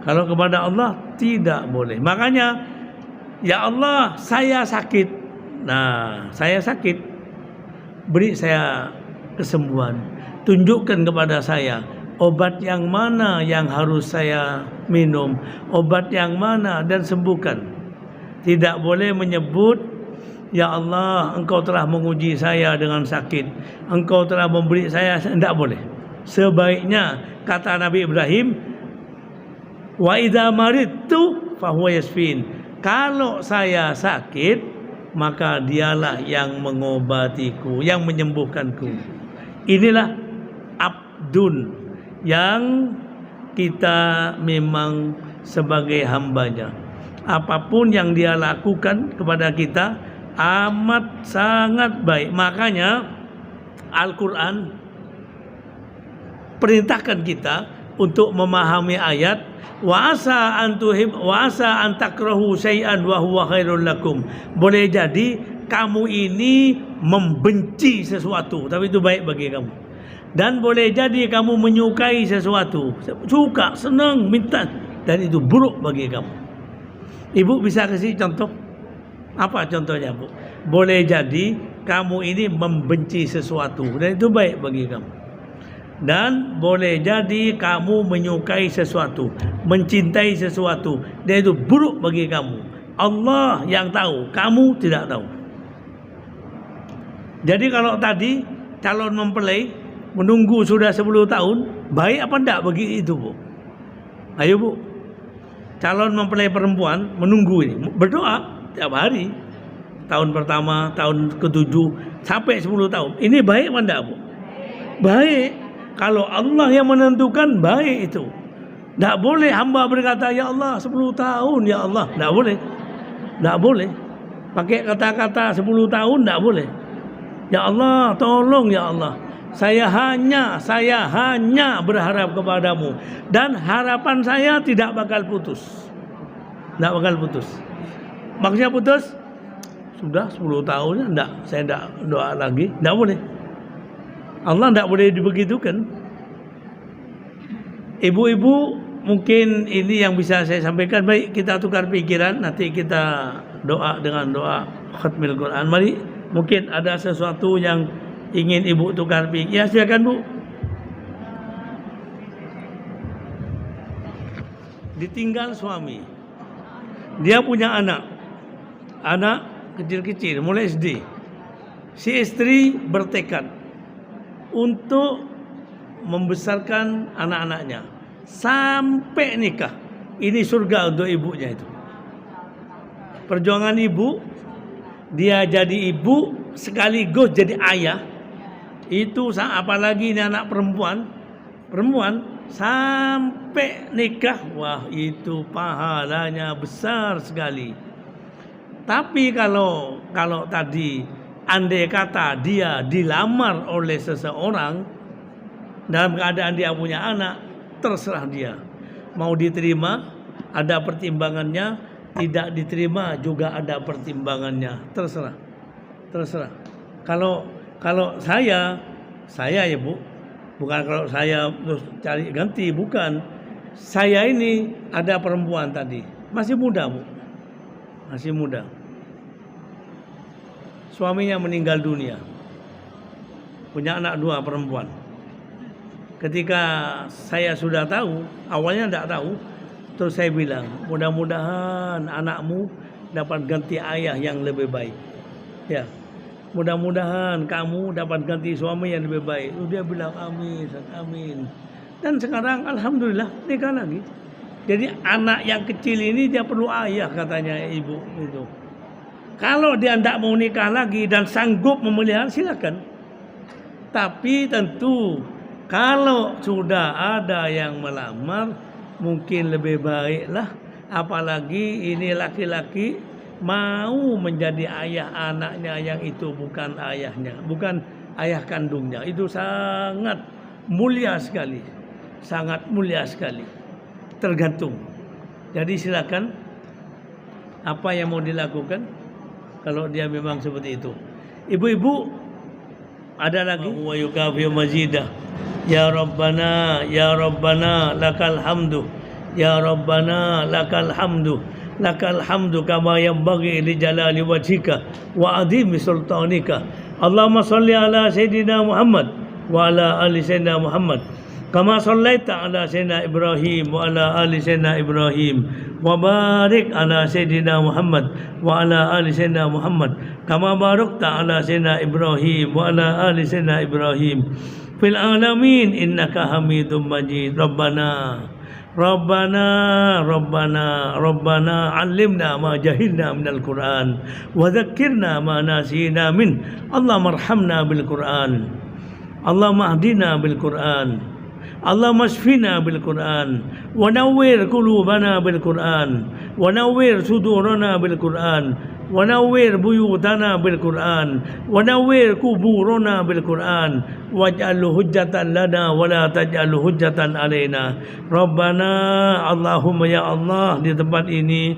Kalau kepada Allah tidak boleh. Makanya, ya Allah, saya sakit. Nah, saya sakit, beri saya kesembuhan. Tunjukkan kepada saya obat yang mana yang harus saya minum, obat yang mana, dan sembuhkan. Tidak boleh menyebut, ya Allah, engkau telah menguji saya dengan sakit, engkau telah memberi saya. Tidak boleh. Sebaiknya kata Nabi Ibrahim, wa idza maridtu fahuwa yasfin. Kalau saya sakit, maka dialah yang mengobatiku, yang menyembuhkanku. Inilah abdun yang kita memang sebagai hambanya. Apapun yang dia lakukan kepada kita amat sangat baik. Makanya Al-Quran perintahkan kita untuk memahami ayat wa asa an takrahu syai'an wa huwa khairul lakum. Boleh jadi kamu ini membenci sesuatu, tapi itu baik bagi kamu. Dan boleh jadi kamu menyukai sesuatu, suka, senang, minta, dan itu buruk bagi kamu. Ibu bisa kasih contoh? Apa contohnya, Bu? Boleh jadi kamu ini membenci sesuatu, dan itu baik bagi kamu. Dan boleh jadi kamu menyukai sesuatu, mencintai sesuatu, dan itu buruk bagi kamu. Allah yang tahu, kamu tidak tahu. Jadi kalau tadi calon mempelai menunggu sudah 10 tahun, baik apa enggak bagi itu, Bu? Ayo, Bu. Calon mempelai perempuan menunggu ini, berdoa tiap hari. Tahun pertama, tahun ke-7, sampai 10 tahun. Ini baik apa enggak, Bu? Baik. Kalau Allah yang menentukan, baik itu. Enggak boleh hamba berkata, ya Allah 10 tahun, ya Allah. Enggak boleh. Enggak boleh. Pakai kata-kata 10 tahun, enggak boleh. Ya Allah, tolong ya Allah. Saya hanya berharap kepadamu, dan harapan saya tidak bakal putus. Tidak bakal putus. Maksudnya putus? Sudah 10 tahun saya tidak doa lagi. Tidak boleh. Allah tidak boleh dibegitukan. Ibu-ibu, mungkin ini yang bisa saya sampaikan. Baik, kita tukar pikiran. Nanti kita doa dengan doa khatmil Quran. Mari, mungkin ada sesuatu yang ingin ibu tukar pikiran. Ya, silakan Bu. Ditinggal suami. Dia punya anak kecil-kecil, mulai SD. Si istri bertekad untuk membesarkan anak-anaknya sampai nikah. Ini surga untuk ibunya itu. Perjuangan ibu, dia jadi ibu sekaligus jadi ayah. Itu apalagi ini anak perempuan sampai nikah. Wah, itu pahalanya besar sekali. Tapi kalau tadi andai kata dia dilamar oleh seseorang dalam keadaan dia punya anak, terserah dia. Mau diterima, ada pertimbangannya. Tidak diterima juga ada pertimbangannya. Terserah. Kalau saya ya Bu, bukan kalau saya terus cari ganti, bukan. Saya ini ada perempuan tadi, masih muda Bu, masih muda. Suaminya meninggal dunia, punya anak 2 perempuan. Ketika saya sudah tahu, awalnya tidak tahu, terus saya bilang, mudah-mudahan anakmu dapat ganti ayah yang lebih baik. Ya, mudah-mudahan kamu dapat ganti suami yang lebih baik. Dia bilang amin, amin. Dan sekarang alhamdulillah nikah lagi. Jadi anak yang kecil ini dia perlu ayah, katanya ibu itu. Kalau dia tidak mau nikah lagi dan sanggup memelihara, silakan. Tapi tentu kalau sudah ada yang melamar, mungkin lebih baiklah. Apalagi ini laki-laki mau menjadi ayah anaknya yang itu bukan ayahnya, bukan ayah kandungnya. Itu sangat mulia sekali. Sangat mulia sekali. Tergantung. Jadi silakan apa yang mau dilakukan kalau dia memang seperti itu. Ibu-ibu, ada lagi wa yukafi mazidah. Ya Rabbana lakal hamdu. Ya Rabbana lakal hamdu. Lakal hamdu kama yanbaghi li jalali wajhika wa adhimi sultanika. Allahumma salli ala Sayyidina Muhammad wa ala ali Sayyidina Muhammad. Kama sallaita ala Sayyidina Ibrahim wa ala ali Sayyidina Ibrahim. Wa barik ala Sayyidina Muhammad wa ala ali Sayyidina Muhammad. Kama barakta ala Sayyidina Ibrahim wa ala ali Sayyidina Ibrahim. Fil alamin innaka Hamidum Majid. Rabbana allimna ma jahilna minal Qur'an wa dhakkirna ma nasina min. Allahumma arhamna bil Qur'an. Allahumma ahdina bil Qur'an. Allahumma shfina bil Qur'an wa nawwir qulubana bil Qur'an wa nawwir sudurana bil Qur'an wa nawwir buyutana bil Qur'an wa nawwir kuburana bil Qur'an waj'alhu hujjatan lana wa la taj'alhu hujjatan alaina. Rabbana, Allahumma ya Allah, di tempat ini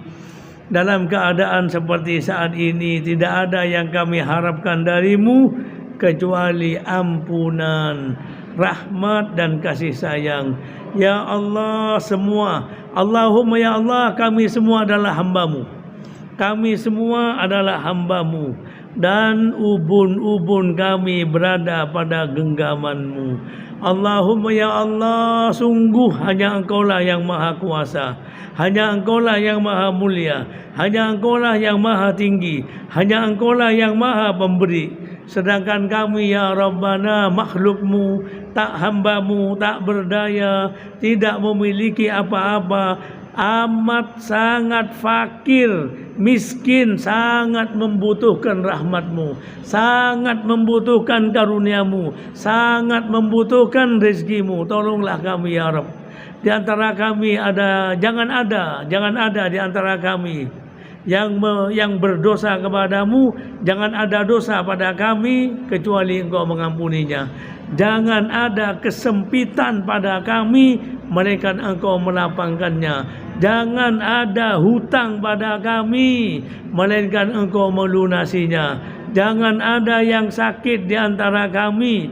dalam keadaan seperti saat ini tidak ada yang kami harapkan darimu kecuali ampunan, rahmat dan kasih sayang. Ya Allah, semua, Allahumma ya Allah, kami semua adalah hamba-Mu. Kami semua adalah hamba-Mu, dan ubun-ubun kami berada pada genggaman-Mu. Allahumma ya Allah, sungguh hanya Engkaulah yang maha kuasa, hanya Engkaulah yang maha mulia, hanya Engkaulah yang maha tinggi, hanya Engkaulah yang maha pemberi. Sedangkan kami ya Rabbana, makhluk-Mu, tak hamba-Mu, tak berdaya, tidak memiliki apa-apa, amat sangat fakir, miskin, sangat membutuhkan rahmat-Mu, sangat membutuhkan karunia-Mu, sangat membutuhkan rezeki-Mu. Tolonglah kami ya Rabb. Di antara kami jangan ada di antara kami yang berdosa kepadamu, jangan ada dosa pada kami kecuali engkau mengampuninya. Jangan ada kesempitan pada kami, melainkan engkau melapangkannya. Jangan ada hutang pada kami, melainkan engkau melunasinya. Jangan ada yang sakit di antara kami,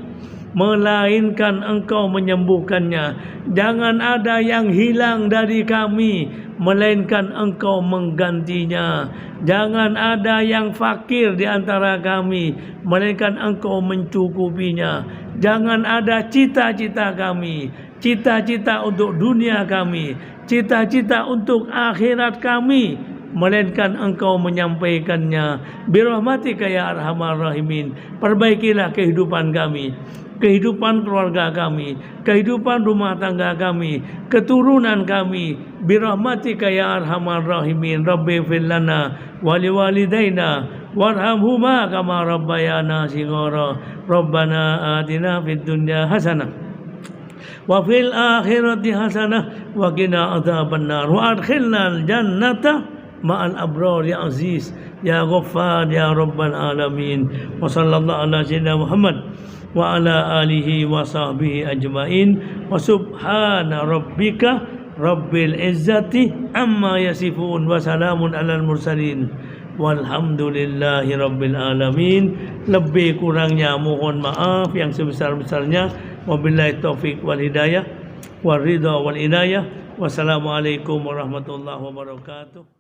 melainkan engkau menyembuhkannya. Jangan ada yang hilang dari kami, melainkan engkau menggantinya. Jangan ada yang fakir di antara kami, melainkan engkau mencukupinya. Jangan ada cita-cita kami, cita-cita untuk dunia kami, cita-cita untuk akhirat kami, melainkan engkau menyampaikannya. Birahmatika ya arhamar rahimin. Perbaikilah kehidupan kami, kehidupan keluarga kami, kehidupan rumah tangga kami, keturunan kami. Birahmatika ya arhamar rahimin. Rabbi fir lana wa liwalidaina warhamhuma kama rabbayana shighara. Rabbana atina fid dunya hasanah wa fil akhirati hasanah wa qina adzabannar wa adkhilnal jannata ma'al abrar ya aziz ya ghaffar ya rabbal alamin. Wa sallallahu ala sayyidina Muhammad wa ala alihi wa sahbihi ajmain. Wa subhana rabbika rabbil izzati amma yasifun wa salamun alal mursalin walhamdulillahi rabbil alamin. Lebih kurangnya mohon maaf yang sebesar-besarnya. Wabillahi taufik wal hidayah wal ridha wal inayah. Wassalamualaikum warahmatullahi wabarakatuh.